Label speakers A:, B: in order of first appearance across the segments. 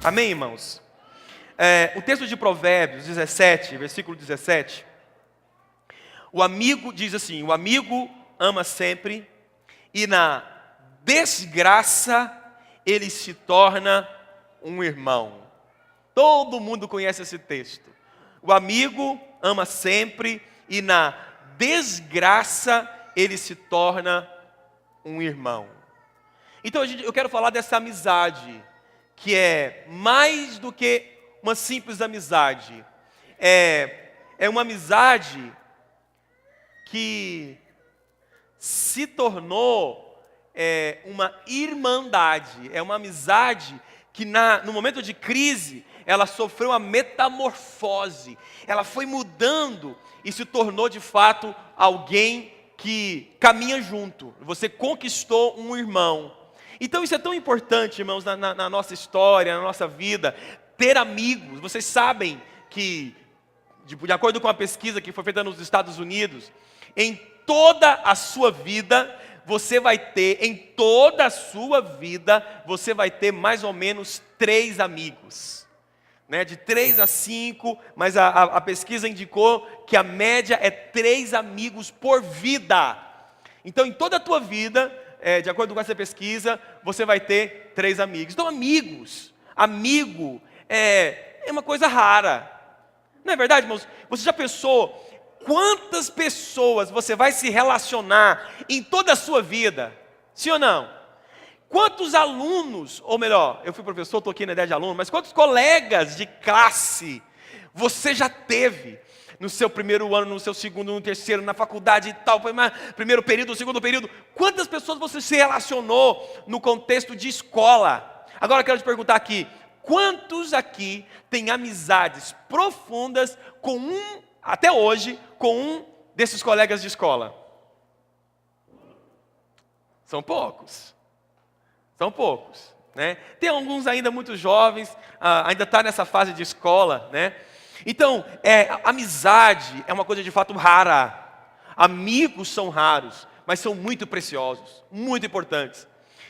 A: Amém, irmãos? O texto de Provérbios 17, versículo 17. O amigo diz assim: o amigo ama sempre, e na desgraça ele se torna um irmão. Todo mundo conhece esse texto. O amigo ama sempre, e na desgraça ele se torna um irmão. Então eu quero falar dessa amizade, que é mais do que uma simples amizade. É uma amizade que se tornou uma irmandade. É uma amizade que no momento de crise, ela sofreu uma metamorfose. Ela foi mudando e se tornou de fato alguém que caminha junto. Você conquistou um irmão. Então isso é tão importante, irmãos, na nossa história, na nossa vida, ter amigos. Vocês sabem que, de acordo com a pesquisa que foi feita nos Estados Unidos, em toda a sua vida, você vai ter mais ou menos 3 amigos. De 3 a 5, mas a pesquisa indicou que a média é 3 amigos por vida. Então, em toda a tua vida, de acordo com essa pesquisa, você vai ter 3 amigos. Então, amigo é uma coisa rara. Não é verdade, irmãos? Você já pensou quantas pessoas você vai se relacionar em toda a sua vida? Sim ou não? Quantos alunos, ou melhor, eu fui professor, estou aqui na ideia de aluno, mas quantos colegas de classe você já teve no seu primeiro ano, no seu segundo, no terceiro, na faculdade e tal, primeiro período, segundo período? Quantas pessoas você se relacionou no contexto de escola? Agora eu quero te perguntar aqui, quantos aqui têm amizades profundas até hoje, com um desses colegas de escola? São poucos. Tem alguns ainda muito jovens, ainda está nessa fase de escola, Então, amizade é uma coisa de fato rara. Amigos são raros, mas são muito preciosos, muito importantes.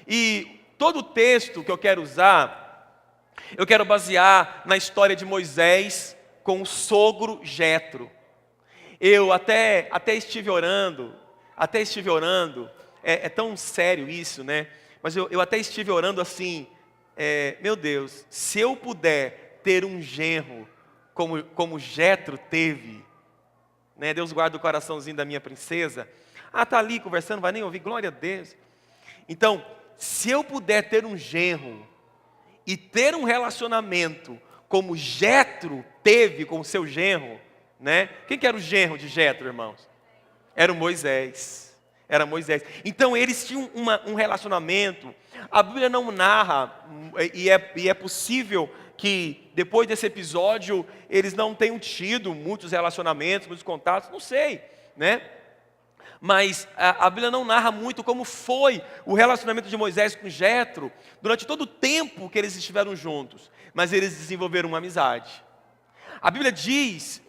A: E todo o texto que eu quero usar, eu quero basear na história de Moisés com o sogro Jetro. Eu até estive orando, é tão sério isso, Mas eu até estive orando assim, meu Deus, se eu puder ter um genro como Jetro teve, Deus guarda o coraçãozinho da minha princesa. Tá ali conversando, vai nem ouvir, glória a Deus. Então, se eu puder ter um genro e ter um relacionamento como Jetro teve com o seu genro, Quem que era o genro de Jetro, irmãos? Era o Moisés. Então eles tinham um relacionamento. A Bíblia não narra, e é possível que depois desse episódio eles não tenham tido muitos relacionamentos, muitos contatos, não sei, Mas a Bíblia não narra muito como foi o relacionamento de Moisés com Jetro durante todo o tempo que eles estiveram juntos, mas eles desenvolveram uma amizade. A Bíblia diz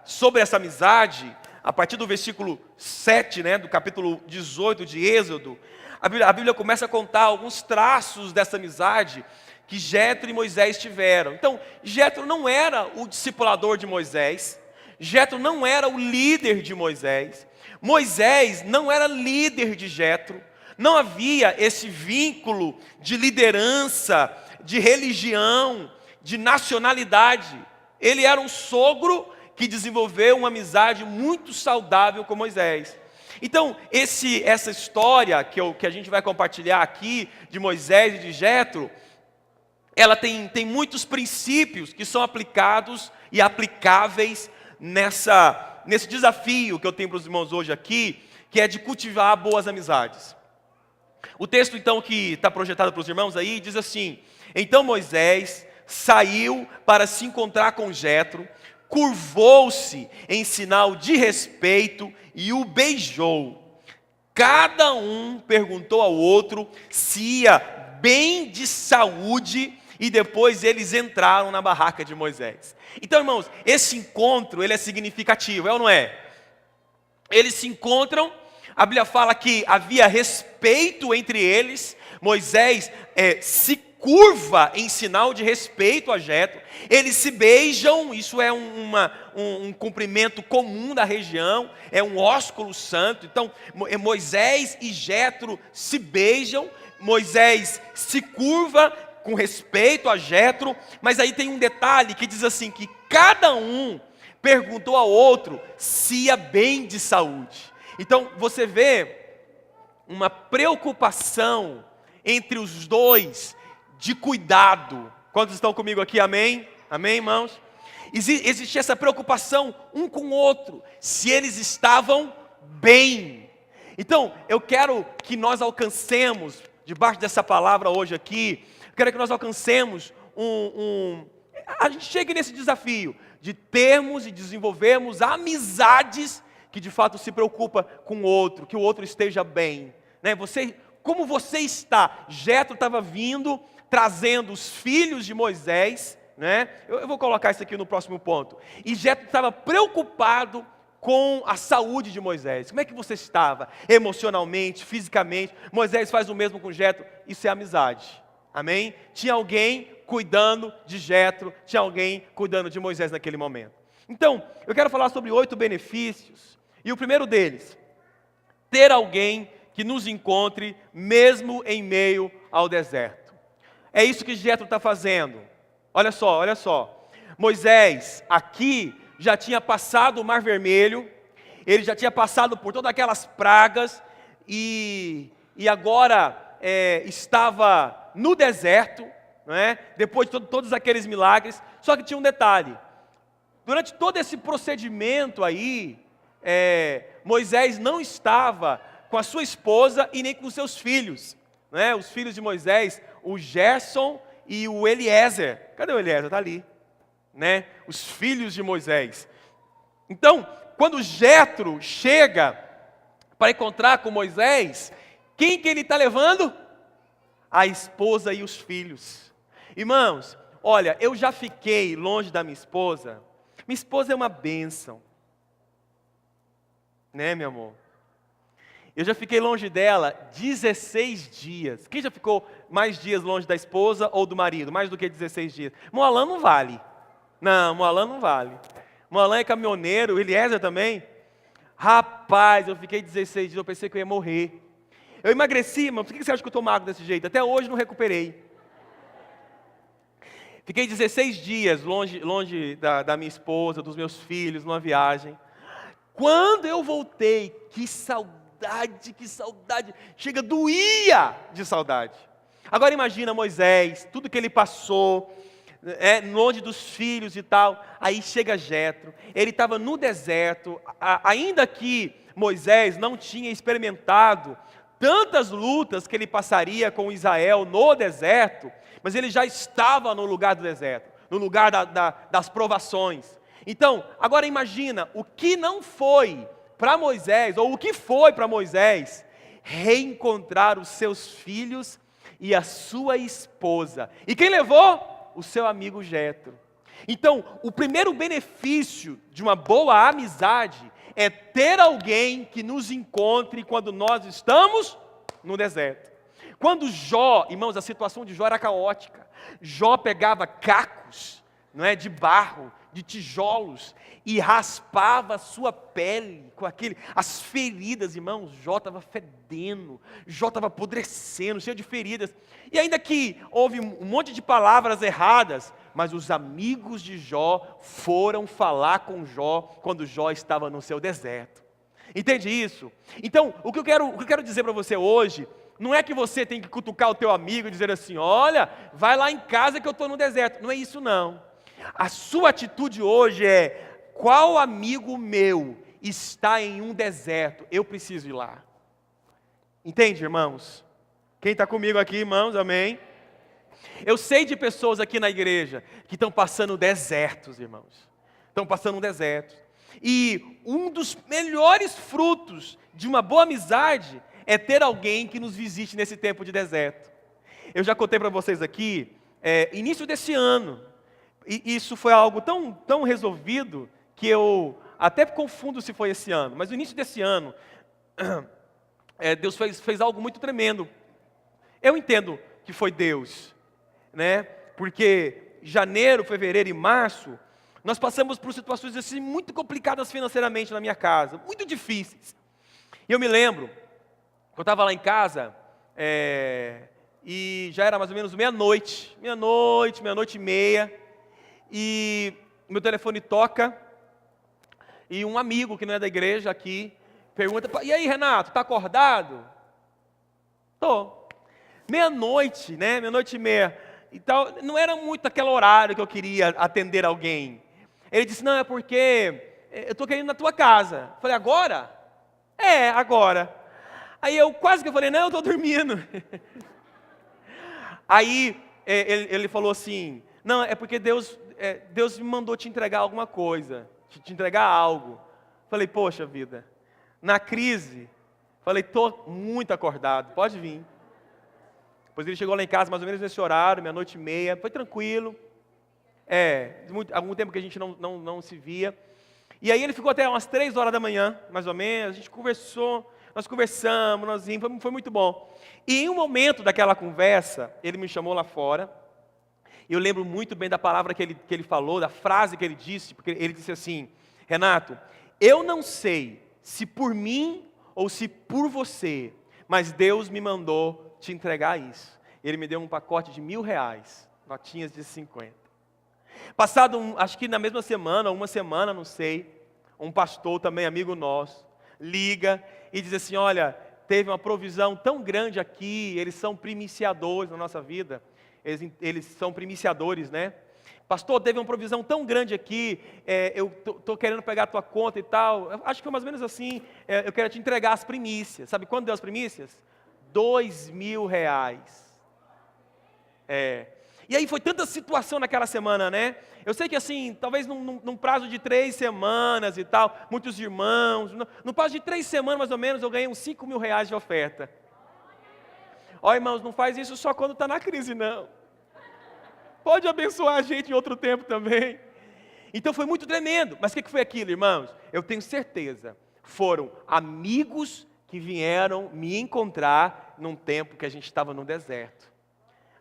A: sobre essa amizade, a partir do versículo 7, do capítulo 18 de Êxodo, a Bíblia começa a contar alguns traços dessa amizade que Jetro e Moisés tiveram. Então, Jetro não era o discipulador de Moisés, Jetro não era o líder de Moisés, Moisés não era líder de Jetro, não havia esse vínculo de liderança, de religião, de nacionalidade. Ele era um sogro que desenvolveu uma amizade muito saudável com Moisés. Então, essa história que a gente vai compartilhar aqui, de Moisés e de Jetro, ela tem muitos princípios que são aplicados e aplicáveis nesse desafio que eu tenho para os irmãos hoje aqui, que é de cultivar boas amizades. O texto, então, que está projetado para os irmãos aí, diz assim: então Moisés saiu para se encontrar com Jetro, curvou-se em sinal de respeito e o beijou. Cada um perguntou ao outro se ia bem de saúde, e depois eles entraram na barraca de Moisés. Então, irmãos, esse encontro, ele é significativo, é ou não é? Eles se encontram, a Bíblia fala que havia respeito entre eles. Moisés se curva em sinal de respeito a Jetro. Eles se beijam, isso é um cumprimento comum da região, é um ósculo santo. Então, Moisés e Jetro se beijam, Moisés se curva com respeito a Jetro, mas aí tem um detalhe que diz assim, que cada um perguntou ao outro se ia bem de saúde. Então, você vê uma preocupação entre os dois, de cuidado. Quantos estão comigo aqui? Amém? Amém, irmãos? Existia essa preocupação um com o outro, se eles estavam bem. Então, eu quero que nós alcancemos, debaixo dessa palavra hoje aqui, eu quero que nós alcancemos a gente chegue nesse desafio, de termos e desenvolvermos amizades, que de fato se preocupa com o outro, que o outro esteja bem. Né? Como você está? Jetro estava vindo, trazendo os filhos de Moisés, né? Eu vou colocar isso aqui no próximo ponto. E Jetro estava preocupado com a saúde de Moisés. Como é que você estava? Emocionalmente, fisicamente. Moisés faz o mesmo com Jetro. Isso é amizade. Amém? Tinha alguém cuidando de Jetro, tinha alguém cuidando de Moisés naquele momento. Então, eu quero falar sobre 8 benefícios. E o primeiro deles, ter alguém que nos encontre mesmo em meio ao deserto. É isso que Jetro está fazendo. Olha só, olha só. Moisés aqui já tinha passado o Mar Vermelho, ele já tinha passado por todas aquelas pragas e agora estava no deserto, não é? Depois de todos aqueles milagres. Só que tinha um detalhe. Durante todo esse procedimento aí, Moisés não estava com a sua esposa e nem com os seus filhos, né? Os filhos de Moisés, o Gerson e o Eliezer. Cadê o Eliezer? Está ali, né? Os filhos de Moisés. Então, quando Jetro chega para encontrar com Moisés, quem que ele está levando? A esposa e os filhos. Irmãos, olha, eu já fiquei longe da minha esposa. Minha esposa é uma bênção, né, meu amor? Eu já fiquei longe dela 16 dias. Quem já ficou mais dias longe da esposa ou do marido? Mais do que 16 dias. Moalã não vale. Não, Moalã não vale. Moalã é caminhoneiro, Eliezer também. Rapaz, eu fiquei 16 dias, eu pensei que eu ia morrer. Eu emagreci, mas por que você acha que eu estou magro desse jeito? Até hoje não recuperei. Fiquei 16 dias longe da minha esposa, dos meus filhos, numa viagem. Quando eu voltei, que saudade, chega, doía de saudade. Agora imagina Moisés, tudo que ele passou, longe dos filhos e tal, aí chega Jetro, ele estava no deserto, ainda que Moisés não tinha experimentado tantas lutas que ele passaria com Israel no deserto, mas ele já estava no lugar do deserto, no lugar das provações. Então, agora imagina, o que não foi para Moisés, ou o que foi para Moisés, reencontrar os seus filhos e a sua esposa. E quem levou? O seu amigo Jetro. Então, o primeiro benefício de uma boa amizade é ter alguém que nos encontre quando nós estamos no deserto. Quando Jó, irmãos, a situação de Jó era caótica. Jó pegava cacos, não é, de barro, de tijolos, e raspava a sua pele com as feridas, irmãos. Jó estava fedendo, Jó estava apodrecendo, cheio de feridas. E ainda que houve um monte de palavras erradas, mas os amigos de Jó foram falar com Jó quando Jó estava no seu deserto. Entende isso? Então, o que eu quero dizer para você hoje, não é que você tem que cutucar o teu amigo e dizer assim, olha, vai lá em casa que eu estou no deserto. Não é isso não. A sua atitude hoje é, qual amigo meu está em um deserto? Eu preciso ir lá. Entende, irmãos? Quem está comigo aqui, irmãos, amém? Eu sei de pessoas aqui na igreja que estão passando desertos, irmãos. Estão passando um deserto. E um dos melhores frutos de uma boa amizade é ter alguém que nos visite nesse tempo de deserto. Eu já contei para vocês aqui, início desse ano, e isso foi algo tão resolvido que eu até confundo se foi esse ano, mas no início desse ano, Deus fez algo muito tremendo. Eu entendo que foi Deus, né? Porque janeiro, fevereiro e março, nós passamos por situações assim muito complicadas financeiramente na minha casa, muito difíceis. E eu me lembro, eu estava lá em casa, e já era mais ou menos meia-noite e meia, e meu telefone toca, e um amigo que não é da igreja aqui, pergunta, e aí Renato, está acordado? Tô. Meia-noite, né, meia-noite e meia, e tal, não era muito aquele horário que eu queria atender alguém. Ele disse, não, é porque eu estou querendo ir na tua casa. Eu falei, agora? É, agora. Aí eu quase que eu falei, não, eu estou dormindo. Aí ele falou assim, não, é porque Deus me mandou te entregar alguma coisa, te entregar algo. Falei, poxa vida, na crise, falei, estou muito acordado, pode vir. Depois ele chegou lá em casa mais ou menos nesse horário, meia-noite e meia, foi tranquilo. Algum tempo que a gente não se via. E aí ele ficou até umas 3 horas da manhã, mais ou menos, a gente conversou, nós conversamos, nós vimos, foi muito bom. E em um momento daquela conversa, ele me chamou lá fora, e eu lembro muito bem da palavra que ele falou, da frase que ele disse, porque ele disse assim, Renato, eu não sei se por mim ou se por você, mas Deus me mandou te entregar isso. Ele me deu um pacote de R$1.000, notinhas de 50. Passado, acho que na mesma semana, uma semana, não sei, um pastor também, amigo nosso, liga e diz assim, olha, teve uma provisão tão grande aqui, eles são primiciadores na nossa vida, eles são primiciadores, né? Pastor, teve uma provisão tão grande aqui, eu estou querendo pegar a tua conta e tal, acho que foi mais ou menos assim, eu quero te entregar as primícias. Sabe quando deu as primícias? R$2.000. E aí foi tanta situação naquela semana, né? Eu sei que assim, talvez num prazo de 3 semanas e tal, muitos irmãos, no prazo de 3 semanas mais ou menos, eu ganhei uns R$5.000 de oferta. Ó irmãos, não faz isso só quando está na crise não. Pode abençoar a gente em outro tempo também. Então foi muito tremendo. Mas o que foi aquilo, irmãos? Eu tenho certeza, foram amigos que vieram me encontrar num tempo que a gente estava no deserto.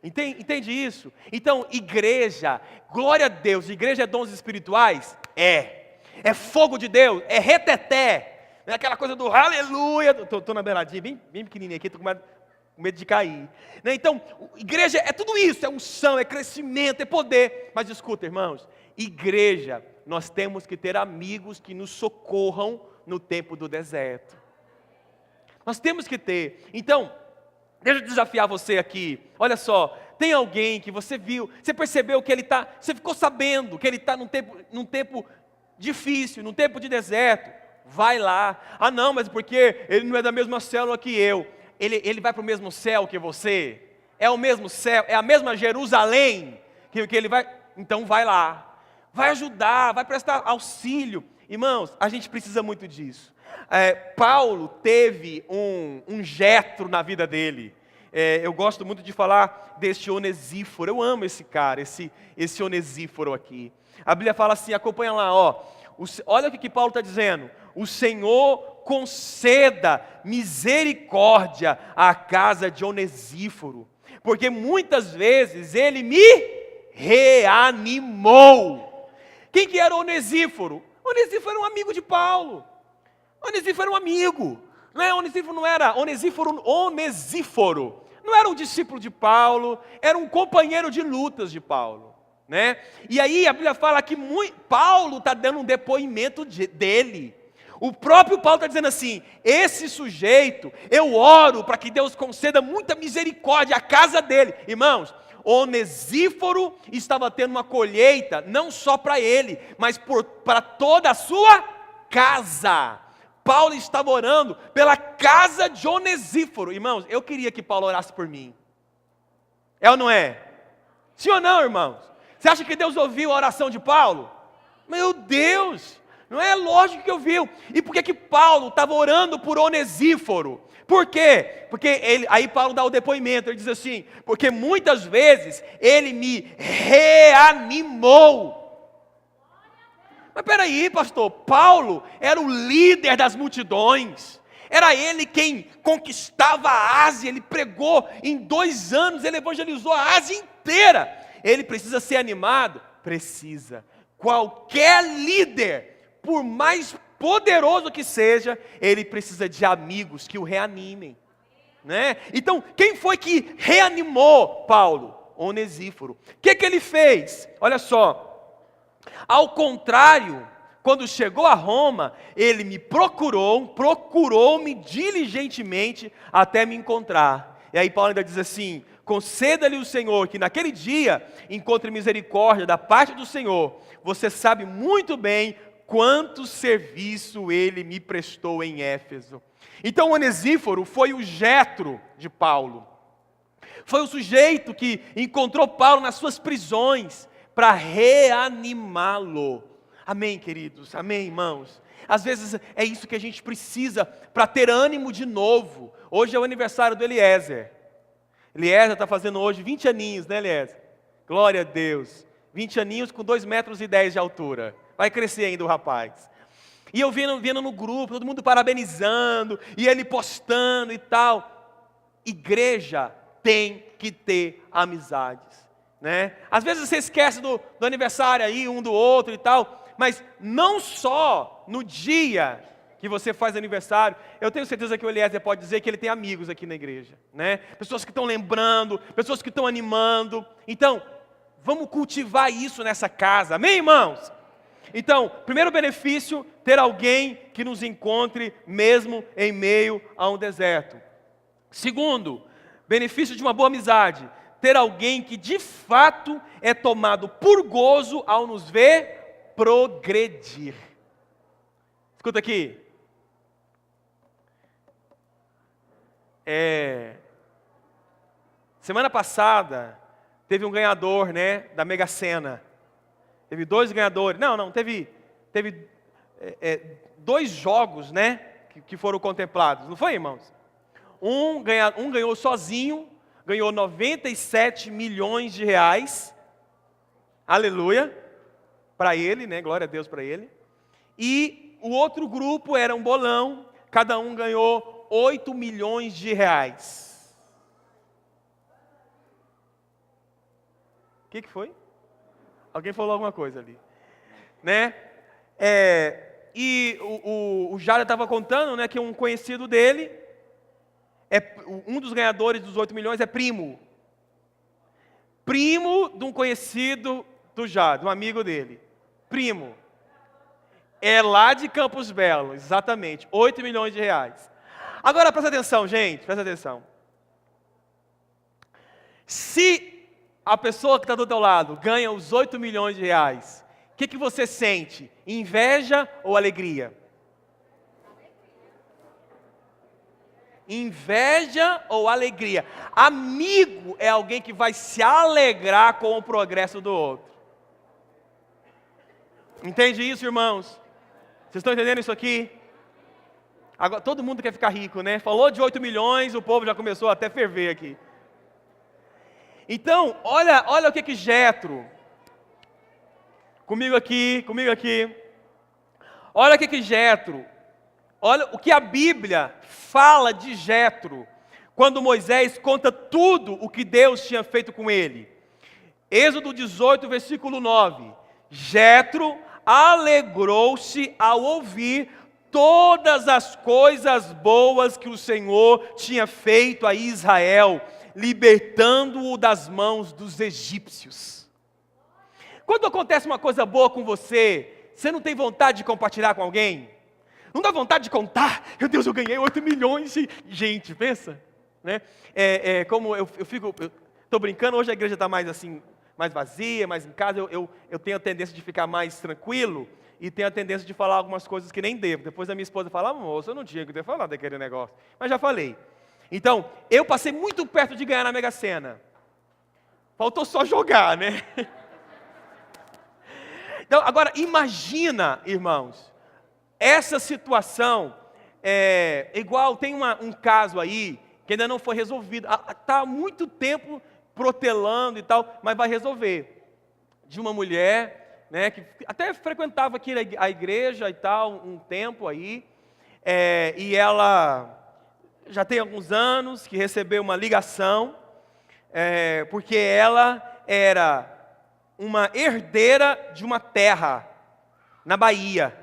A: Entende isso? Então, igreja, glória a Deus, igreja é dons espirituais? É fogo de Deus, é reteté, não é aquela coisa do aleluia, estou na beiradinha, bem pequenininha aqui, estou com medo de cair. Né? Então, igreja é tudo isso, é unção, é crescimento, é poder. Mas escuta, irmãos, igreja, nós temos que ter amigos que nos socorram no tempo do deserto. Nós temos que ter. Então, deixa eu desafiar você aqui. Olha só, tem alguém que você viu, você percebeu que ele está, você ficou sabendo que ele está num tempo difícil, num tempo de deserto. Vai lá. Ah não, mas porque ele não é da mesma célula que eu. Ele vai para o mesmo céu que você? É o mesmo céu, é a mesma Jerusalém que ele vai? Então vai lá. Vai ajudar, vai prestar auxílio. Irmãos, a gente precisa muito disso. Paulo teve um Jetro na vida dele. Eu gosto muito de falar deste Onesíforo. Eu amo esse cara, esse Onesíforo aqui. A Bíblia fala assim, acompanha lá, ó. Olha o que Paulo está dizendo. O Senhor conceda misericórdia à casa de Onesíforo, porque muitas vezes ele me reanimou. Quem que era Onesíforo? Onesíforo era um amigo de Paulo. Onesíforo era um amigo. Onesíforo não era Onesíforo. Não era um discípulo de Paulo, era um companheiro de lutas de Paulo. Né? E aí a Bíblia fala que Paulo está dando um depoimento dele. O próprio Paulo está dizendo assim, esse sujeito, eu oro para que Deus conceda muita misericórdia à casa dele. Irmãos, Onesíforo estava tendo uma colheita, não só para ele, mas para toda a sua casa. Paulo estava orando pela casa de Onesíforo. Irmãos, eu queria que Paulo orasse por mim. É ou não é? Sim ou não, irmãos? Você acha que Deus ouviu a oração de Paulo? Meu Deus! Não é lógico que ouviu. E por que Paulo estava orando por Onesíforo? Por quê? Porque aí Paulo dá o depoimento, ele diz assim, porque muitas vezes ele me reanimou. Mas peraí, pastor, Paulo era o líder das multidões, era ele quem conquistava a Ásia, ele pregou em 2 anos, ele evangelizou a Ásia inteira. Ele precisa ser animado? Precisa. Qualquer líder, por mais poderoso que seja, ele precisa de amigos que o reanimem, né? Então, quem foi que reanimou Paulo? Onesíforo. O que ele fez? Olha só, ao contrário, quando chegou a Roma, ele me procurou-me diligentemente até me encontrar. E aí Paulo ainda diz assim: conceda-lhe o Senhor que naquele dia encontre misericórdia da parte do Senhor. Você sabe muito bem quanto serviço ele me prestou em Éfeso. Então Onesíforo foi o Jetro de Paulo. Foi o sujeito que encontrou Paulo nas suas prisões para reanimá-lo. Amém, queridos? Amém, irmãos? Às vezes é isso que a gente precisa para ter ânimo de novo. Hoje é o aniversário do Eliezer. Eliezer está fazendo hoje 20 aninhos, né, Eliezer? Glória a Deus. 20 aninhos com 2,10 metros de altura. Vai crescer ainda o rapaz. E eu vendo no grupo, todo mundo parabenizando, e ele postando e tal. Igreja tem que ter amizades, né? Às vezes você esquece do aniversário aí, um do outro e tal, mas não só no dia que você faz aniversário. Eu tenho certeza que o Eliezer pode dizer que ele tem amigos aqui na igreja, né? Pessoas que estão lembrando, pessoas que estão animando. Então, vamos cultivar isso nessa casa, amém, irmãos? Então, primeiro benefício, ter alguém que nos encontre mesmo em meio a um deserto. Segundo, benefício de uma boa amizade, ter alguém que de fato é tomado por gozo ao nos ver progredir. Escuta aqui. Semana passada teve um ganhador, né, da Mega Sena. Teve 2 ganhadores. Teve 2 jogos, né, que foram contemplados. Não foi, irmãos? Um ganhou sozinho, ganhou 97 milhões de reais. Aleluia. Para ele, né? Glória a Deus para ele. E o outro grupo era um bolão. Cada um ganhou 8 milhões de reais. O que foi? Alguém falou alguma coisa ali, né? E o Jário estava contando, né, que um conhecido dele, um dos ganhadores dos 8 milhões é primo de um conhecido do Jário, um amigo dele, primo. É lá de Campos Belos, exatamente, 8 milhões de reais. Agora presta atenção, gente, presta atenção. Se a pessoa que está do teu lado ganha os 8 milhões de reais, o que você sente? Inveja ou alegria? Inveja ou alegria? Amigo é alguém que vai se alegrar com o progresso do outro. Entende isso, irmãos? Vocês estão entendendo isso aqui? Agora, todo mundo quer ficar rico, né? Falou de 8 milhões, o povo já começou até a ferver aqui. Então, olha o que Jetro, comigo aqui, olha o que Jetro, olha o que a Bíblia fala de Jetro, quando Moisés conta tudo o que Deus tinha feito com ele. Êxodo 18, versículo 9, Jetro alegrou-se ao ouvir todas as coisas boas que o Senhor tinha feito a Israel, libertando-o das mãos dos egípcios. Quando acontece uma coisa boa com você, você não tem vontade de compartilhar com alguém? Não dá vontade de contar? Meu Deus, eu ganhei 8 milhões de... Gente, pensa, né? Como eu estou brincando, hoje a igreja está mais assim, mais vazia, mais em casa, eu tenho a tendência de ficar mais tranquilo, e tenho a tendência de falar algumas coisas que nem devo. Depois a minha esposa fala: moça, eu não tinha que ter falado daquele negócio, mas já falei. Então, eu passei muito perto de ganhar na Mega Sena. Faltou só jogar, né? Então, agora, imagina, irmãos, essa situação, igual, tem um caso aí, que ainda não foi resolvido, está há muito tempo protelando e tal, mas vai resolver. De uma mulher, né, que até frequentava aqui a igreja e tal, um tempo aí, e ela já tem alguns anos que recebeu uma ligação, porque ela era uma herdeira de uma terra na Bahia.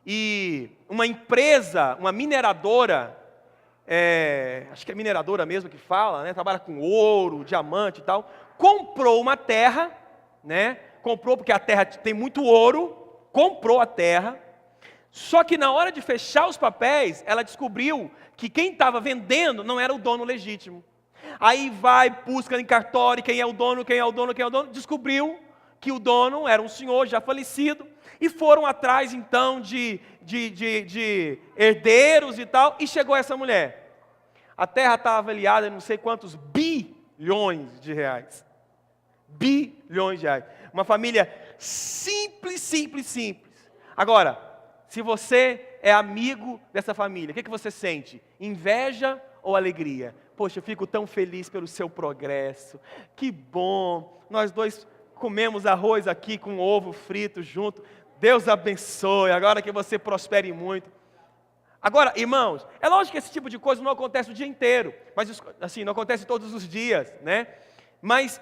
A: E uma empresa, uma mineradora, acho que é mineradora mesmo que fala, né? Trabalha com ouro, diamante e tal, comprou uma terra, né? Comprou porque a terra tem muito ouro, comprou a terra, só que na hora de fechar os papéis, ela descobriu que quem estava vendendo não era o dono legítimo. Aí vai, busca em cartório, quem é o dono, descobriu que o dono era um senhor já falecido, e foram atrás então de herdeiros e tal, e chegou essa mulher. A terra estava avaliada em não sei quantos bilhões de reais. Bilhões de reais. Uma família simples. Agora, se você é amigo dessa família, o que você sente? Inveja ou alegria? Poxa, eu fico tão feliz pelo seu progresso. Que bom, nós dois comemos arroz aqui com ovo frito junto. Deus abençoe, agora que você prospere muito. Agora, irmãos, é lógico que esse tipo de coisa não acontece o dia inteiro, mas assim, não acontece todos os dias, né? Mas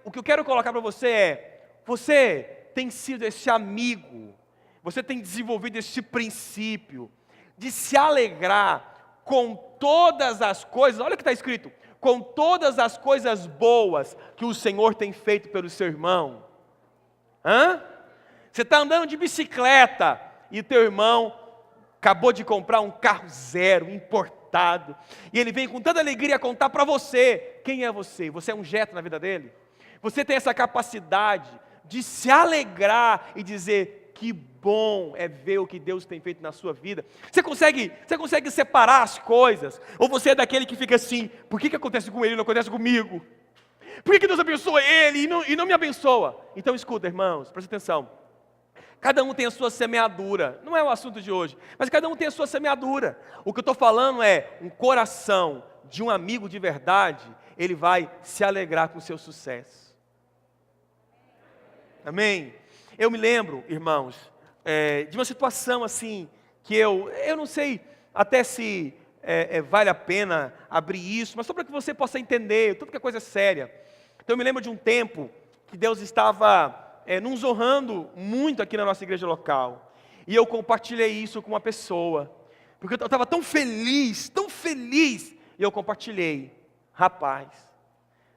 A: o que eu quero colocar para você tem sido esse amigo, você tem desenvolvido esse princípio de se alegrar com todas as coisas, olha o que está escrito, com todas as coisas boas que o Senhor tem feito pelo seu irmão. Você está andando de bicicleta e o teu irmão acabou de comprar um carro zero, importado, e ele vem com tanta alegria contar para você. Quem é você? Você é um jeito na vida dele? Você tem essa capacidade de se alegrar e dizer, que bom é ver o que Deus tem feito na sua vida. Você consegue separar as coisas? Ou você é daquele que fica assim, por que acontece com ele e não acontece comigo? Por que Deus abençoa ele e não me abençoa? Então escuta, irmãos, presta atenção. Cada um tem a sua semeadura, não é o assunto de hoje, mas cada um tem a sua semeadura. O que eu estou falando é, um coração de um amigo de verdade, ele vai se alegrar com o seu sucesso. Amém? Eu me lembro, irmãos, de uma situação assim, que eu não sei até se vale a pena abrir isso, mas só para que você possa entender, tudo que é coisa séria. Então eu me lembro de um tempo que Deus estava nos honrando muito aqui na nossa igreja local, e eu compartilhei isso com uma pessoa, porque eu estava tão feliz, e eu compartilhei. Rapaz,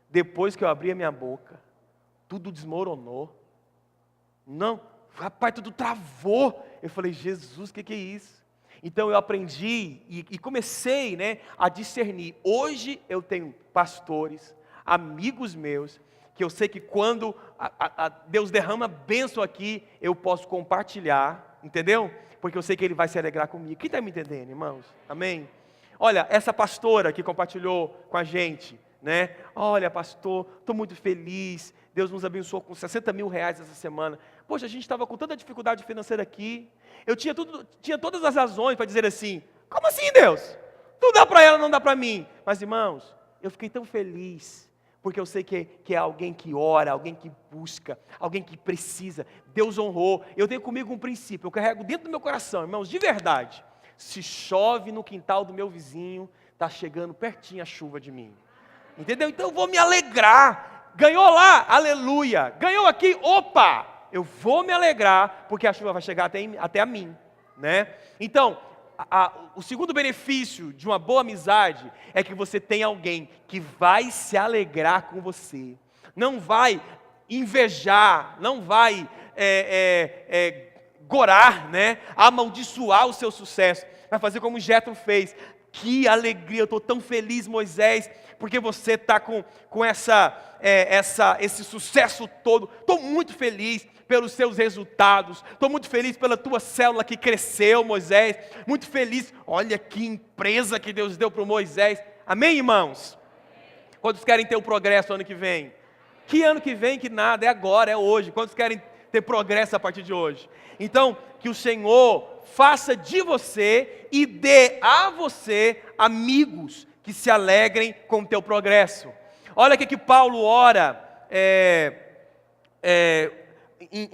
A: depois que eu abri a minha boca, tudo desmoronou. Não, rapaz, tudo travou. Eu falei, Jesus, o que é isso? Então eu aprendi e comecei, né, a discernir. Hoje eu tenho pastores, amigos meus, que eu sei que quando Deus derrama bênção aqui, eu posso compartilhar, entendeu? Porque eu sei que Ele vai se alegrar comigo. Quem está me entendendo, irmãos? Amém? Olha, essa pastora que compartilhou com a gente, né? Olha, pastor, estou muito feliz, Deus nos abençoou com 60 mil reais essa semana. Poxa, a gente estava com tanta dificuldade financeira aqui, eu tinha todas as razões para dizer assim, como assim, Deus? Tudo dá para ela, não dá para mim. Mas, irmãos, eu fiquei tão feliz, porque eu sei que é alguém que ora, alguém que busca, alguém que precisa. Deus honrou. Eu tenho comigo um princípio, eu carrego dentro do meu coração, irmãos, de verdade. Se chove no quintal do meu vizinho, está chegando pertinho a chuva de mim. Entendeu? Então eu vou me alegrar. Ganhou lá, aleluia. Ganhou aqui, opa! Eu vou me alegrar, porque a chuva vai chegar até a mim, né? Então, o segundo benefício de uma boa amizade é que você tem alguém que vai se alegrar com você, não vai invejar, não vai gorar, né? Amaldiçoar o seu sucesso, vai fazer como Jetro fez. Que alegria, eu estou tão feliz, Moisés, porque você está com esse sucesso todo. Estou muito feliz pelos seus resultados, estou muito feliz pela tua célula que cresceu, Moisés, muito feliz, olha que empresa que Deus deu para o Moisés. Amém, irmãos? Quantos querem ter o progresso ano que vem? Que ano que vem, que nada, é agora, é hoje. Quantos querem ter progresso a partir de hoje? Então, que o Senhor faça de você e dê a você amigos que se alegrem com o teu progresso. Olha o que Paulo ora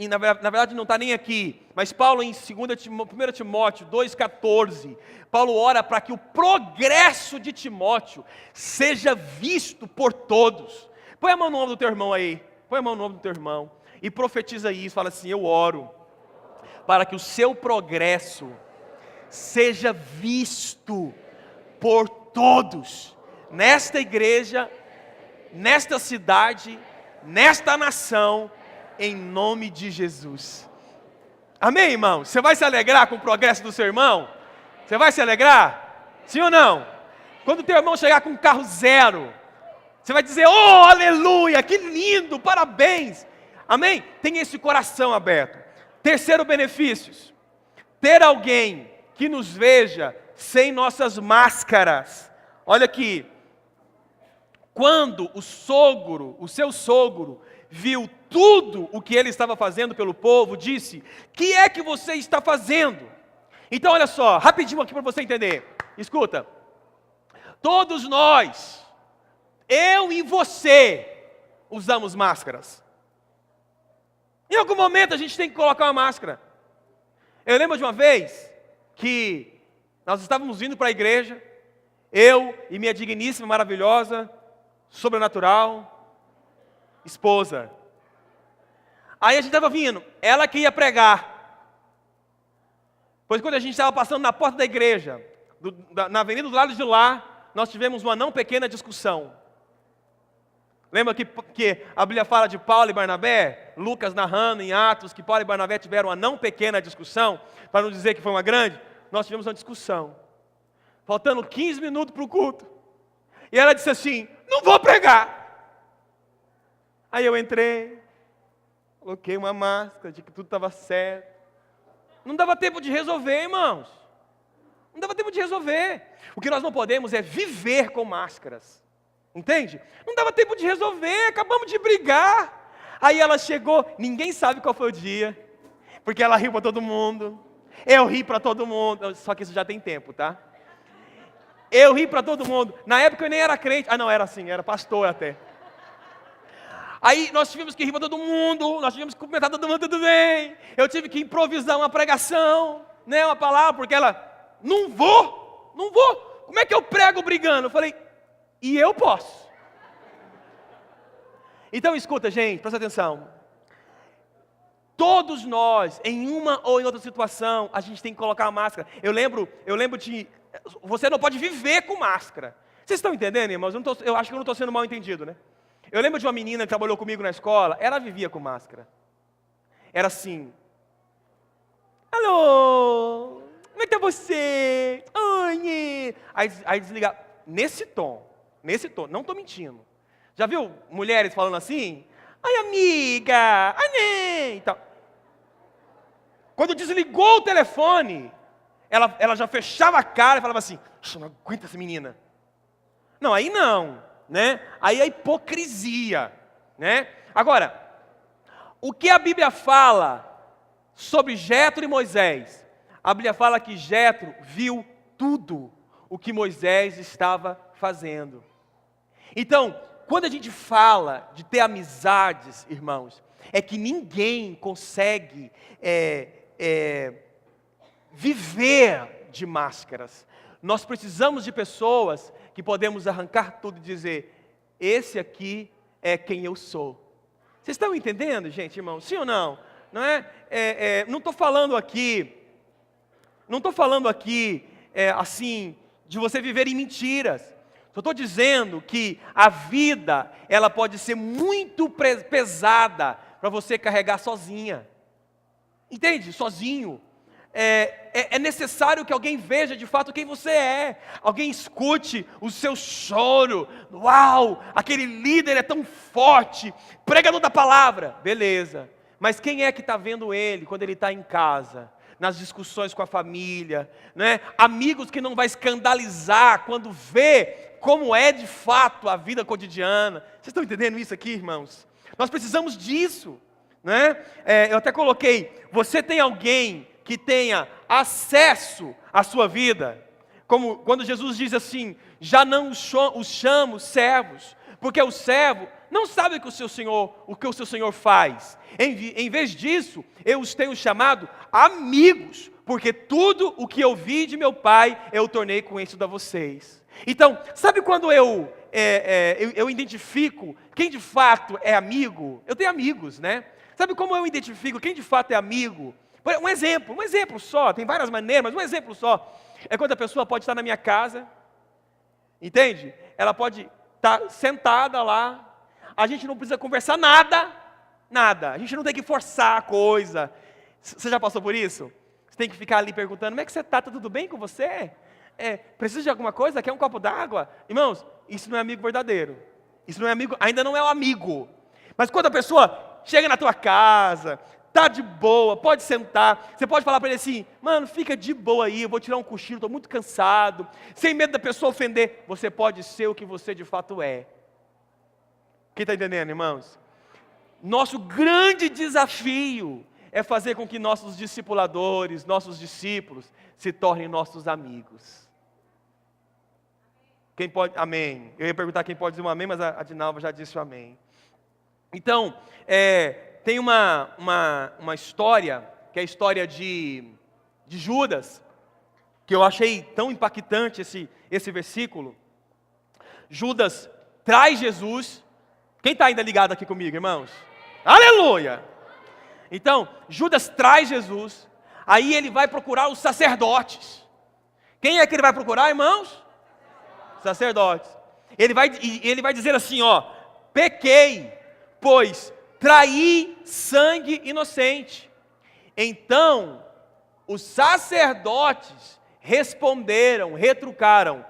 A: na verdade não está nem aqui, mas Paulo em 1 Timóteo 2,14, Paulo ora para que o progresso de Timóteo seja visto por todos. Põe a mão no ombro do teu irmão aí, põe a mão no ombro do teu irmão e profetiza isso, fala assim: eu oro para que o seu progresso seja visto por todos, nesta igreja, nesta cidade, nesta nação, em nome de Jesus. Amém, irmão? Você vai se alegrar com o progresso do seu irmão? Você vai se alegrar? Sim ou não? Quando o teu irmão chegar com um carro zero, você vai dizer: oh, aleluia, que lindo, parabéns. Amém? Tenha esse coração aberto. Terceiro benefício: ter alguém que nos veja sem nossas máscaras. Olha aqui. Quando o seu sogro, viu tudo o que ele estava fazendo pelo povo, disse: que é que você está fazendo? Então olha só, rapidinho aqui para você entender. Escuta. Todos nós, eu e você, usamos máscaras. Em algum momento a gente tem que colocar uma máscara. Eu lembro de uma vez que nós estávamos indo para a igreja, eu e minha digníssima, maravilhosa, sobrenatural esposa. Aí a gente estava vindo, ela que ia pregar. Pois quando a gente estava passando na porta da igreja, na avenida do lado de lá, nós tivemos uma não pequena discussão. Lembra que a Bíblia fala de Paulo e Barnabé? Lucas narrando em Atos que Paulo e Barnabé tiveram uma não pequena discussão, para não dizer que foi uma grande. Nós tivemos uma discussão, faltando 15 minutos para o culto, e ela disse assim: não vou pregar. Aí eu entrei, coloquei uma máscara de que tudo estava certo. Não dava tempo de resolver, irmãos. Não dava tempo de resolver. O que nós não podemos é viver com máscaras. Entende? Não dava tempo de resolver, acabamos de brigar. Aí ela chegou, ninguém sabe qual foi o dia, porque ela riu para todo mundo, eu ri para todo mundo, só que isso já tem tempo, tá? Eu ri para todo mundo. Na época eu nem era crente, não, era assim, era pastor até. Aí nós tivemos que rir para todo mundo, nós tivemos que cumprimentar todo mundo, tudo bem. Eu tive que improvisar uma pregação, né, uma palavra, porque ela, não vou, como é que eu prego brigando? Eu falei: e eu posso. Então escuta, gente, presta atenção. Todos nós, em uma ou em outra situação, a gente tem que colocar a máscara. Eu lembro de, você não pode viver com máscara. Vocês estão entendendo, irmãos? Eu acho que eu não estou sendo mal entendido, né? Eu lembro de uma menina que trabalhou comigo na escola, ela vivia com máscara. Era assim: alô, como é que é você? Oi. Aí desligar, nesse tom, não estou mentindo. Já viu mulheres falando assim? Ai, amiga, ai, nem, e tal. Quando desligou o telefone, ela já fechava a cara e falava assim: eu não aguento essa menina. Não, aí não, né? Aí é hipocrisia, né? Agora, o que a Bíblia fala sobre Jetro e Moisés? A Bíblia fala que Jetro viu tudo o que Moisés estava fazendo. Então, quando a gente fala de ter amizades, irmãos, é que ninguém consegue viver de máscaras. Nós precisamos de pessoas que podemos arrancar tudo e dizer: esse aqui é quem eu sou. Vocês estão entendendo, gente, irmão? Sim ou não? Não é? Não estou falando aqui, assim, de você viver em mentiras. Eu estou dizendo que a vida, ela pode ser muito pesada para você carregar sozinha. Entende? Sozinho. É necessário que alguém veja de fato quem você é. Alguém escute o seu choro. Uau, aquele líder é tão forte, pregador da palavra. Beleza. Mas quem é que está vendo ele quando ele está em casa? Nas discussões com a família, né? Amigos que não vai escandalizar quando vê como é de fato a vida cotidiana. Vocês estão entendendo isso aqui, irmãos? Nós precisamos disso, né? Eu até coloquei: você tem alguém que tenha acesso à sua vida? Como quando Jesus diz assim: já não os chamo servos, porque o servo não sabem o que o seu Senhor faz. Em vez disso, eu os tenho chamado amigos, porque tudo o que eu vi de meu Pai, eu tornei conhecido a vocês. Então, sabe quando eu identifico quem de fato é amigo? Eu tenho amigos, né? Sabe como eu identifico quem de fato é amigo? Um exemplo só, tem várias maneiras, mas um exemplo só. É quando a pessoa pode estar na minha casa, entende? Ela pode estar sentada lá, a gente não precisa conversar nada, a gente não tem que forçar a coisa. Você já passou por isso? Você tem que ficar ali perguntando, como é que você está? Tá tudo bem com você? Precisa de alguma coisa? Quer um copo d'água? Irmãos, isso não é amigo verdadeiro. Isso não é amigo, ainda não é um amigo. Mas quando a pessoa chega na tua casa, está de boa, pode sentar, você pode falar para ele assim, mano, fica de boa aí, eu vou tirar um cochilo, estou muito cansado, sem medo da pessoa ofender, você pode ser o que você de fato é. Quem está entendendo, irmãos? Nosso grande desafio é fazer com que nossos discipuladores, nossos discípulos, se tornem nossos amigos. Quem pode, amém. Eu ia perguntar quem pode dizer um amém, mas a Dinalva já disse o amém. Então, tem uma história, que é a história de Judas, que eu achei tão impactante esse versículo. Judas traz Jesus. Quem está ainda ligado aqui comigo, irmãos? Aleluia! Então, Judas traz Jesus, aí ele vai procurar os sacerdotes. Quem é que ele vai procurar, irmãos? Sacerdotes. Ele vai dizer assim, pequei, pois traí sangue inocente. Então, os sacerdotes responderam, retrucaram,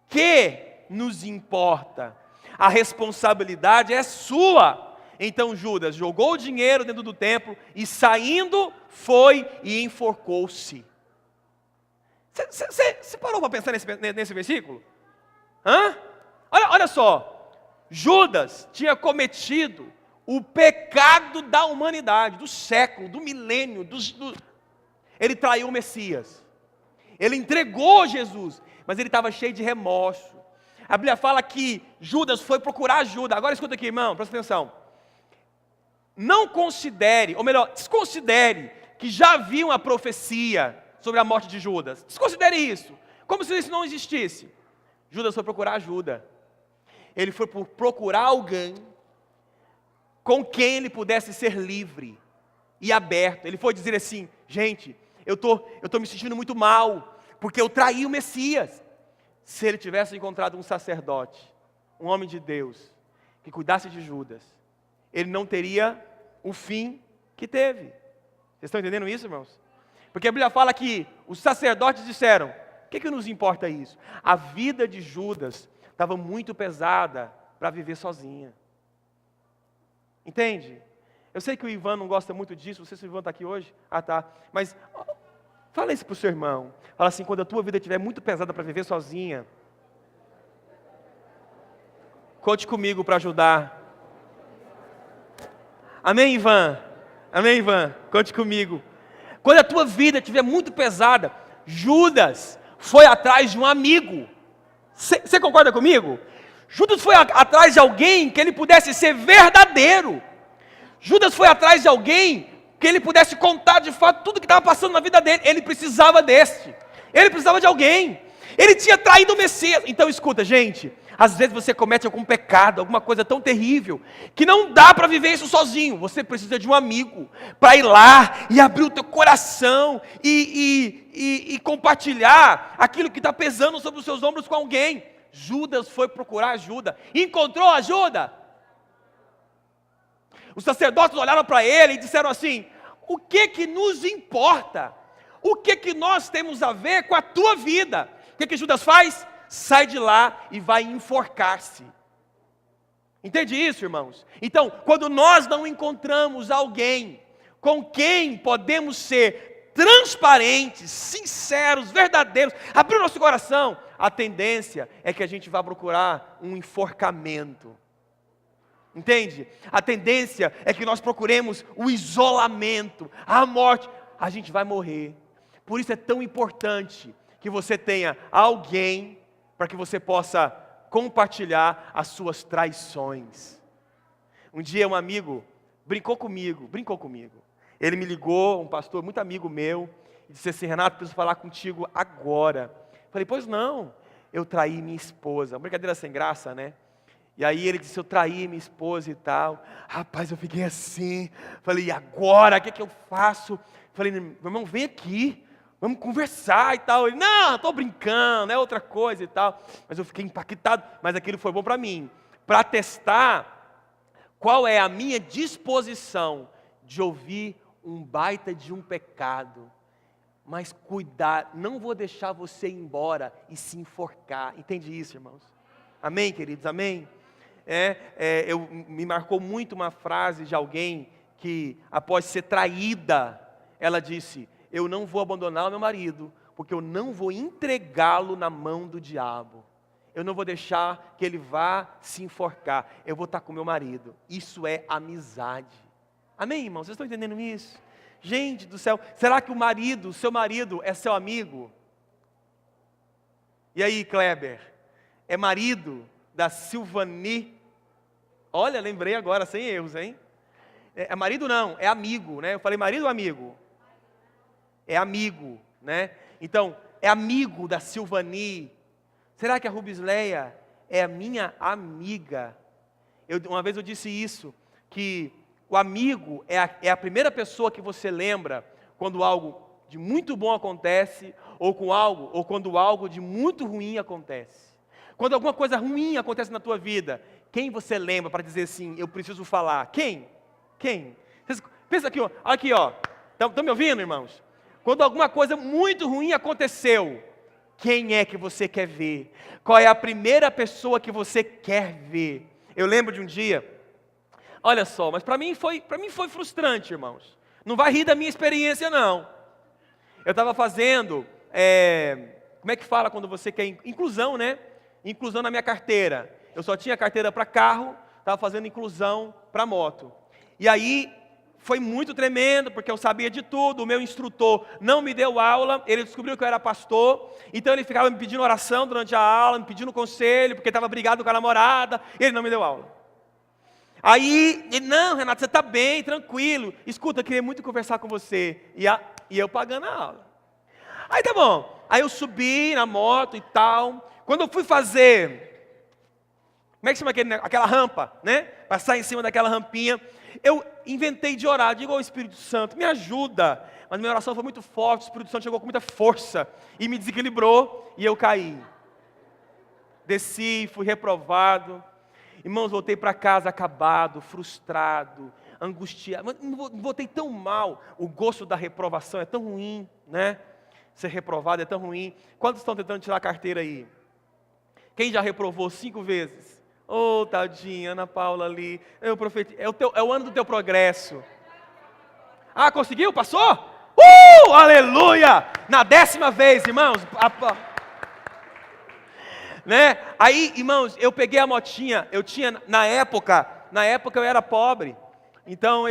A: que nos importa? A responsabilidade é sua. Então Judas jogou o dinheiro dentro do templo e saindo foi e enforcou-se. Você parou para pensar nesse versículo? Olha só, Judas tinha cometido o pecado da humanidade, do século, do milênio, ele traiu o Messias, ele entregou Jesus, mas ele estava cheio de remorso. A Bíblia fala que Judas foi procurar ajuda. Agora escuta aqui, irmão, presta atenção. Não considere, ou melhor, desconsidere que já havia uma profecia sobre a morte de Judas. Desconsidere isso, como se isso não existisse. Judas foi procurar ajuda. Ele foi procurar alguém com quem ele pudesse ser livre e aberto. Ele foi dizer assim, gente, eu tô me sentindo muito mal, porque eu traí o Messias. Se ele tivesse encontrado um sacerdote, um homem de Deus, que cuidasse de Judas, ele não teria o fim que teve. Vocês estão entendendo isso, irmãos? Porque a Bíblia fala que os sacerdotes disseram, o que nos importa isso? A vida de Judas estava muito pesada para viver sozinha. Entende? Eu sei que o Ivan não gosta muito disso, não sei se o Ivan está aqui hoje. Ah, tá. Mas fala isso para o seu irmão. Fala assim, quando a tua vida estiver muito pesada para viver sozinha, conte comigo para ajudar. Amém, Ivan? Amém, Ivan? Conte comigo. Quando a tua vida estiver muito pesada, Judas foi atrás de um amigo. Você concorda comigo? Judas foi atrás de alguém que ele pudesse ser verdadeiro. Judas foi atrás de alguém que ele pudesse contar de fato tudo que estava passando na vida dele. Ele precisava ele precisava de alguém. Ele tinha traído o Messias. Então escuta, gente, às vezes você comete algum pecado, alguma coisa tão terrível, que não dá para viver isso sozinho. Você precisa de um amigo para ir lá e abrir o teu coração e compartilhar aquilo que está pesando sobre os seus ombros com alguém. Judas foi procurar ajuda. Encontrou ajuda? Os sacerdotes olharam para ele e disseram assim, o que nos importa? O que nós temos a ver com a tua vida? O que Judas faz? Sai de lá e vai enforcar-se. Entende isso, irmãos? Então, quando nós não encontramos alguém com quem podemos ser transparentes, sinceros, verdadeiros, abrir o nosso coração, a tendência é que a gente vá procurar um enforcamento. Entende? A tendência é que nós procuremos o isolamento, a morte. A gente vai morrer. Por isso é tão importante que você tenha alguém para que você possa compartilhar as suas traições. Um dia um amigo brincou comigo. Ele me ligou, um pastor muito amigo meu, e disse assim: Renato, preciso falar contigo agora. Falei: pois não, eu traí minha esposa. Uma brincadeira sem graça, né? E aí ele disse: eu traí minha esposa e tal. Rapaz, eu fiquei assim. Falei: e agora? O que eu faço? Falei: meu irmão, vem aqui, vamos conversar e tal. Ele: não, estou brincando, é outra coisa e tal. Mas eu fiquei impactado. Mas aquilo foi bom para mim, para testar qual é a minha disposição de ouvir um baita de um pecado. Mas cuidar, não vou deixar você ir embora e se enforcar. Entende isso, irmãos? Amém, queridos? Amém? Me marcou muito uma frase de alguém que, após ser traída, ela disse: eu não vou abandonar o meu marido, porque eu não vou entregá-lo na mão do diabo. Eu não vou deixar que ele vá se enforcar. Eu vou estar com meu marido. Isso é amizade. Amém, irmãos? Vocês estão entendendo isso? Gente do céu, será que o seu marido é seu amigo? E aí, Kleber? É marido da Silvani? Olha, lembrei agora, sem erros, hein? É marido não, é amigo, né? Eu falei marido ou amigo? É amigo, né? Então, é amigo da Silvani. Será que a Rubisleia é a minha amiga? Uma vez eu disse isso, que o amigo é a primeira pessoa que você lembra quando algo de muito bom acontece, ou quando algo de muito ruim acontece. Quando alguma coisa ruim acontece na tua vida, quem você lembra para dizer assim: eu preciso falar? Quem? Pensa aqui, ó. Aqui, ó. Estão me ouvindo, irmãos? Quando alguma coisa muito ruim aconteceu, quem é que você quer ver? Qual é a primeira pessoa que você quer ver? Eu lembro de um dia, olha só, mas para mim foi frustrante, irmãos. Não vai rir da minha experiência, não. Eu estava fazendo, como é que fala quando você quer inclusão, né? Inclusão na minha carteira. Eu só tinha carteira para carro, estava fazendo inclusão para moto. E aí foi muito tremendo, porque eu sabia de tudo. O meu instrutor não me deu aula, ele descobriu que eu era pastor, então ele ficava me pedindo oração durante a aula, me pedindo conselho, porque estava brigado com a namorada, e ele não me deu aula. Aí, ele: não, Renato, você está bem, tranquilo. Escuta, eu queria muito conversar com você. E eu pagando a aula. Aí tá bom, aí eu subi na moto e tal. Quando eu fui fazer, como é que chama aquela rampa, né? Passar em cima daquela rampinha, eu inventei de orar, digo ao Espírito Santo: me ajuda. Mas minha oração foi muito forte, o Espírito Santo chegou com muita força e me desequilibrou e eu caí. Desci, fui reprovado. Irmãos, voltei para casa acabado, frustrado, angustiado. Voltei tão mal. O gosto da reprovação é tão ruim, né? Ser reprovado é tão ruim. Quantos estão tentando tirar a carteira aí? Quem já reprovou 5 vezes? Oh, tadinha, Ana Paula ali. Eu profetizo. É o ano do teu progresso. Ah, conseguiu? Passou? Aleluia! Na 10ª vez, irmãos. Né? Aí, irmãos, eu peguei a motinha. Eu tinha, na época eu era pobre. Então,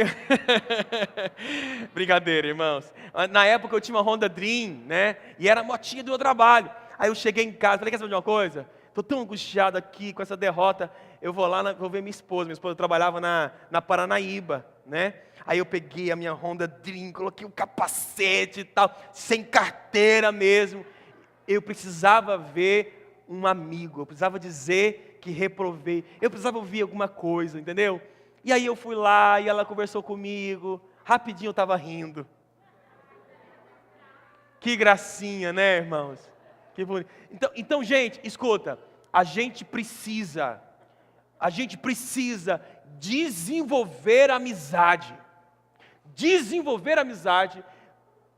A: brincadeira, irmãos. Na época eu tinha uma Honda Dream, né? E era a motinha do meu trabalho. Aí eu cheguei em casa, falei: quer saber de uma coisa? Estou tão angustiado aqui com essa derrota. Eu vou lá, vou ver minha esposa. Minha esposa trabalhava na Paranaíba, né? Aí eu peguei a minha Honda Dream, coloquei o capacete e tal, sem carteira mesmo. Eu precisava ver um amigo, eu precisava dizer que reprovei, eu precisava ouvir alguma coisa, entendeu? E aí eu fui lá e ela conversou comigo, rapidinho eu estava rindo. Que gracinha, né, irmãos? Que bonito. Então, gente, escuta, a gente precisa desenvolver amizade.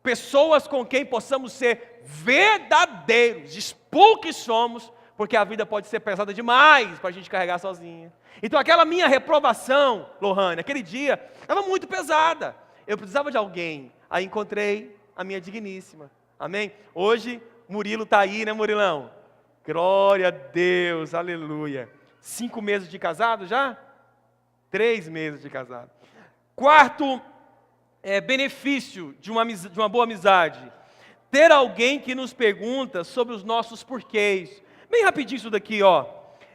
A: Pessoas com quem possamos ser verdadeiros, expor o que somos, porque a vida pode ser pesada demais para a gente carregar sozinha. Então aquela minha reprovação, Lohane, aquele dia, estava muito pesada. Eu precisava de alguém. Aí encontrei a minha digníssima. Amém? Hoje, Murilo está aí, né, Murilão? Glória a Deus, aleluia. 5 meses de casado já? 3 meses de casado. Quarto benefício de uma boa amizade: ter alguém que nos pergunta sobre os nossos porquês. Bem rapidinho isso daqui, ó.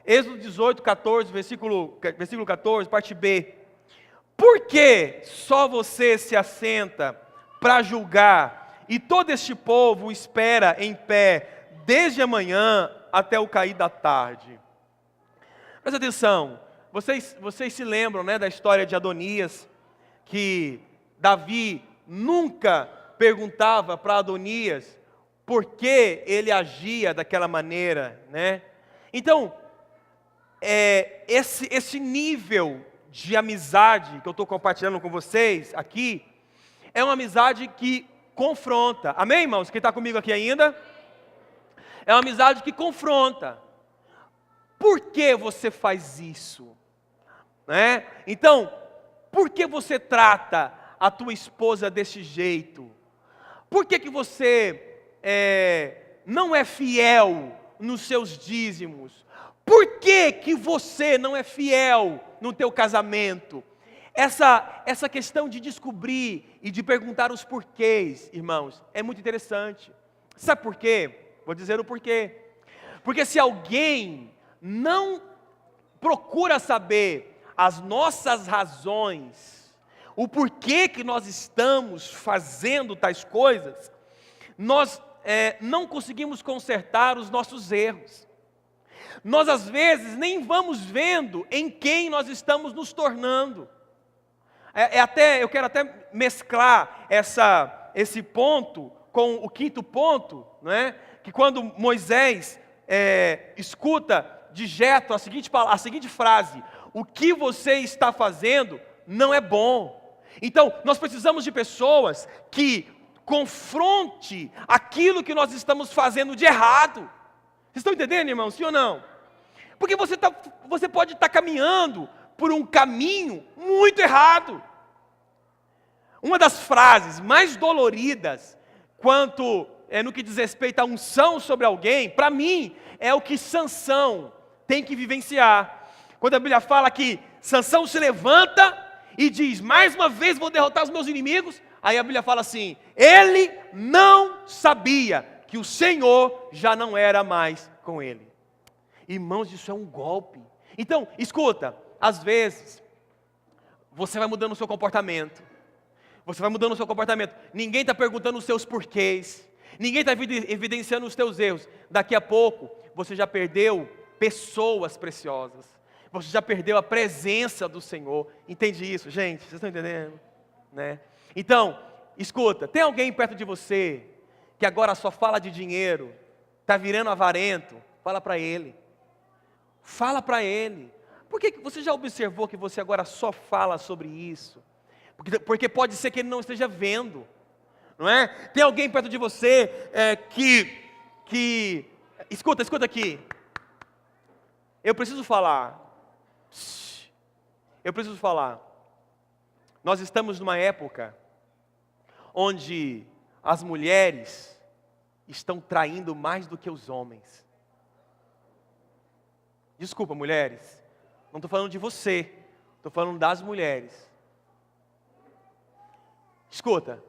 A: Êxodo 18, 14, versículo 14, parte B. Por que só você se assenta para julgar, e todo este povo espera em pé, desde a manhã até o cair da tarde? Presta atenção, vocês se lembram, né, da história de Adonias, que Davi nunca perguntava para Adonias por que ele agia daquela maneira, né? Então, esse nível de amizade que eu estou compartilhando com vocês aqui, é uma amizade que confronta. Amém, irmãos? Quem está comigo aqui ainda? É uma amizade que confronta. Por que você faz isso? Né? Então, por que você trata a tua esposa desse jeito? Por que você não é fiel nos seus dízimos? Por que você não é fiel no teu casamento? Essa questão de descobrir e de perguntar os porquês, irmãos, é muito interessante. Sabe por quê? Vou dizer o porquê. Porque se alguém não procura saber as nossas razões, o porquê que nós estamos fazendo tais coisas, nós não conseguimos consertar os nossos erros. Nós às vezes nem vamos vendo em quem nós estamos nos tornando. Eu quero até mesclar esse ponto com o quinto ponto, não é? Que quando Moisés escuta de Jetro a seguinte frase: o que você está fazendo não é bom. Então, nós precisamos de pessoas que confronte aquilo que nós estamos fazendo de errado. Vocês estão entendendo, irmãos? Sim ou não? Porque você pode estar caminhando por um caminho muito errado. Uma das frases mais doloridas quanto no que diz respeito à unção sobre alguém, para mim, é o que Sansão tem que vivenciar. Quando a Bíblia fala que Sansão se levanta e diz: mais uma vez vou derrotar os meus inimigos. Aí a Bíblia fala assim: ele não sabia que o Senhor já não era mais com ele. Irmãos, isso é um golpe. Então, escuta, às vezes, você vai mudando o seu comportamento. Você vai mudando o seu comportamento. Ninguém está perguntando os seus porquês. Ninguém está evidenciando os teus erros. Daqui a pouco, você já perdeu pessoas preciosas. Você já perdeu a presença do Senhor. Entende isso, gente? Vocês estão entendendo? Né? Então, escuta, tem alguém perto de você que agora só fala de dinheiro, está virando avarento? Fala para ele. Fala para ele. Porque você já observou que você agora só fala sobre isso? Porque pode ser que ele não esteja vendo, não é? Tem alguém perto de você que escuta aqui. Eu preciso falar. Nós estamos numa época onde as mulheres estão traindo mais do que os homens. Desculpa, mulheres, não estou falando de você, estou falando das mulheres. Escuta,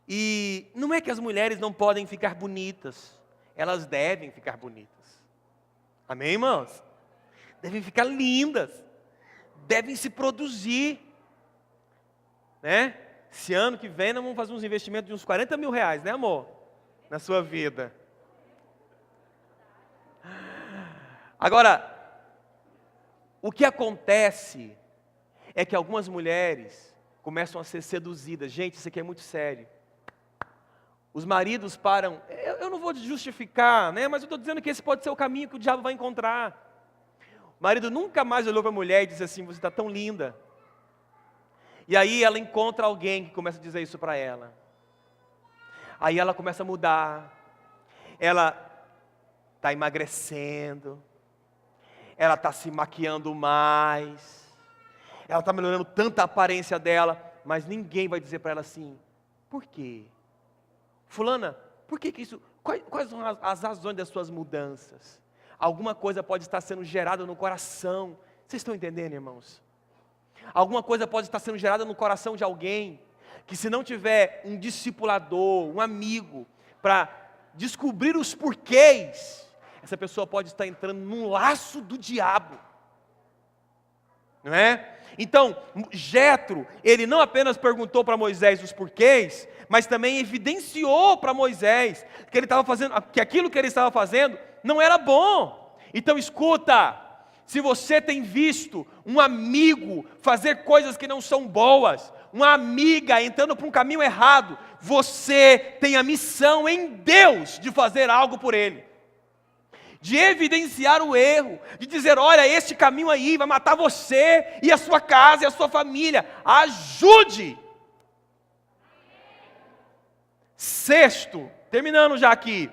A: e não é que as mulheres não podem ficar bonitas, elas devem ficar bonitas. Amém, irmãos? Devem ficar lindas, devem se produzir, né? Esse ano que vem nós vamos fazer uns investimentos de uns 40 mil reais, né, amor? Na sua vida. Agora, o que acontece é que algumas mulheres começam a ser seduzidas. Gente, isso aqui é muito sério. Os maridos param, eu não vou justificar, né? Mas eu estou dizendo que esse pode ser o caminho que o diabo vai encontrar. O marido nunca mais olhou para a mulher e disse assim: você está tão linda. E aí ela encontra alguém que começa a dizer isso para ela. Aí ela começa a mudar. Ela está emagrecendo. Ela está se maquiando mais. Ela está melhorando tanto a aparência dela. Mas ninguém vai dizer para ela assim: por quê? Fulana, por que isso? Quais são as razões das suas mudanças? Alguma coisa pode estar sendo gerada no coração. Vocês estão entendendo, irmãos? Alguma coisa pode estar sendo gerada no coração de alguém, que se não tiver um discipulador, um amigo, para descobrir os porquês, essa pessoa pode estar entrando num laço do diabo. Não é? Então, Jetro, ele não apenas perguntou para Moisés os porquês, mas também evidenciou para Moisés que ele estava fazendo, que aquilo que ele estava fazendo não era bom. Então escuta, se você tem visto um amigo fazer coisas que não são boas, uma amiga entrando por um caminho errado, você tem a missão em Deus de fazer algo por ele, de evidenciar o erro, de dizer: olha, este caminho aí vai matar você e a sua casa e a sua família, ajude. Sexto, terminando já aqui,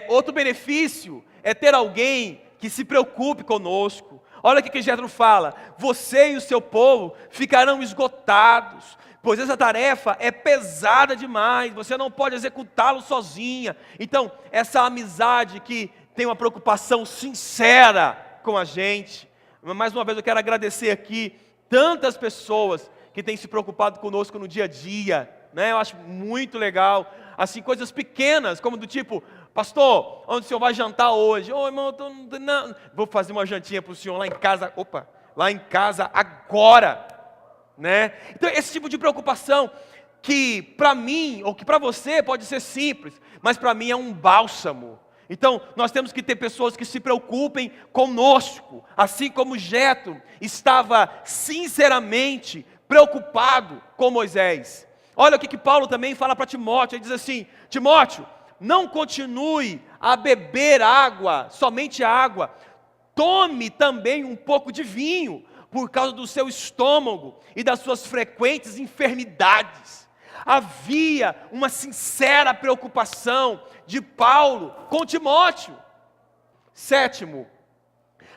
A: outro benefício é ter alguém que se preocupe conosco. Olha o que Jetro fala: você e o seu povo ficarão esgotados, pois essa tarefa é pesada demais, você não pode executá-lo sozinha. Então, essa amizade que tem uma preocupação sincera com a gente. Mais uma vez eu quero agradecer aqui tantas pessoas que têm se preocupado conosco no dia a dia, né? Eu acho muito legal, assim, coisas pequenas, como do tipo: pastor, onde o senhor vai jantar hoje? Ô, irmão, vou fazer uma jantinha para o senhor lá em casa. Opa, lá em casa agora, né? Então, esse tipo de preocupação que para mim, ou que para você pode ser simples, mas para mim é um bálsamo. Então, nós temos que ter pessoas que se preocupem conosco, assim como Jetro estava sinceramente preocupado com Moisés. Olha o que Paulo também fala para Timóteo, ele diz assim: Timóteo, não continue a beber água, somente água, tome também um pouco de vinho, por causa do seu estômago e das suas frequentes enfermidades. Havia uma sincera preocupação de Paulo com Timóteo. Sétimo,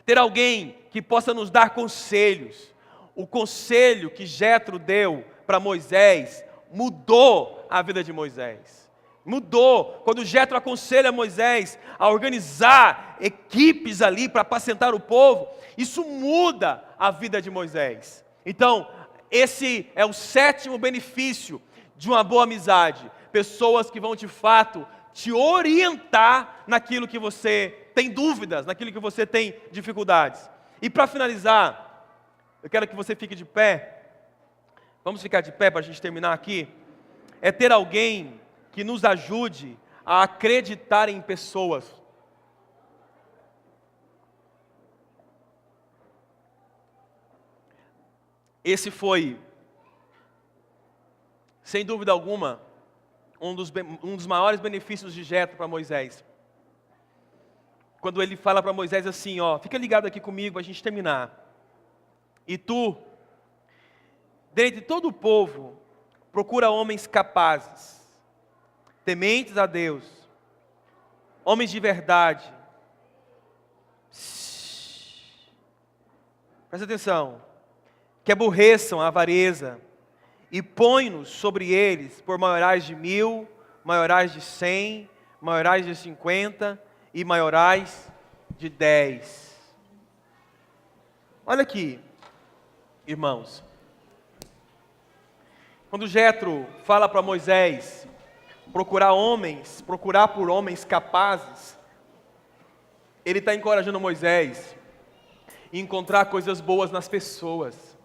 A: ter alguém que possa nos dar conselhos. O conselho que Jetro deu para Moisés mudou a vida de Moisés. Mudou. Quando Jetro aconselha Moisés a organizar equipes ali para apacentar o povo, isso muda a vida de Moisés. Então, esse é o sétimo benefício de uma boa amizade. Pessoas que vão de fato te orientar naquilo que você tem dúvidas, naquilo que você tem dificuldades. E para finalizar, eu quero que você fique de pé. Vamos ficar de pé para a gente terminar aqui. É ter alguém que nos ajude a acreditar em pessoas. Esse foi, sem dúvida alguma, um dos maiores benefícios de Jetro para Moisés. Quando ele fala para Moisés assim, ó, fica ligado aqui comigo, a gente terminar. E tu, dentre todo o povo, procura homens capazes, tementes a Deus, homens de verdade. Presta atenção. Que aborreçam a avareza, e põe-nos sobre eles por maiorais de 1000, maiorais de 100, maiorais de 50 e maiorais de 10. Olha aqui, irmãos. Quando Jetro fala para Moisés procurar por homens capazes, ele está encorajando Moisés a encontrar coisas boas nas pessoas.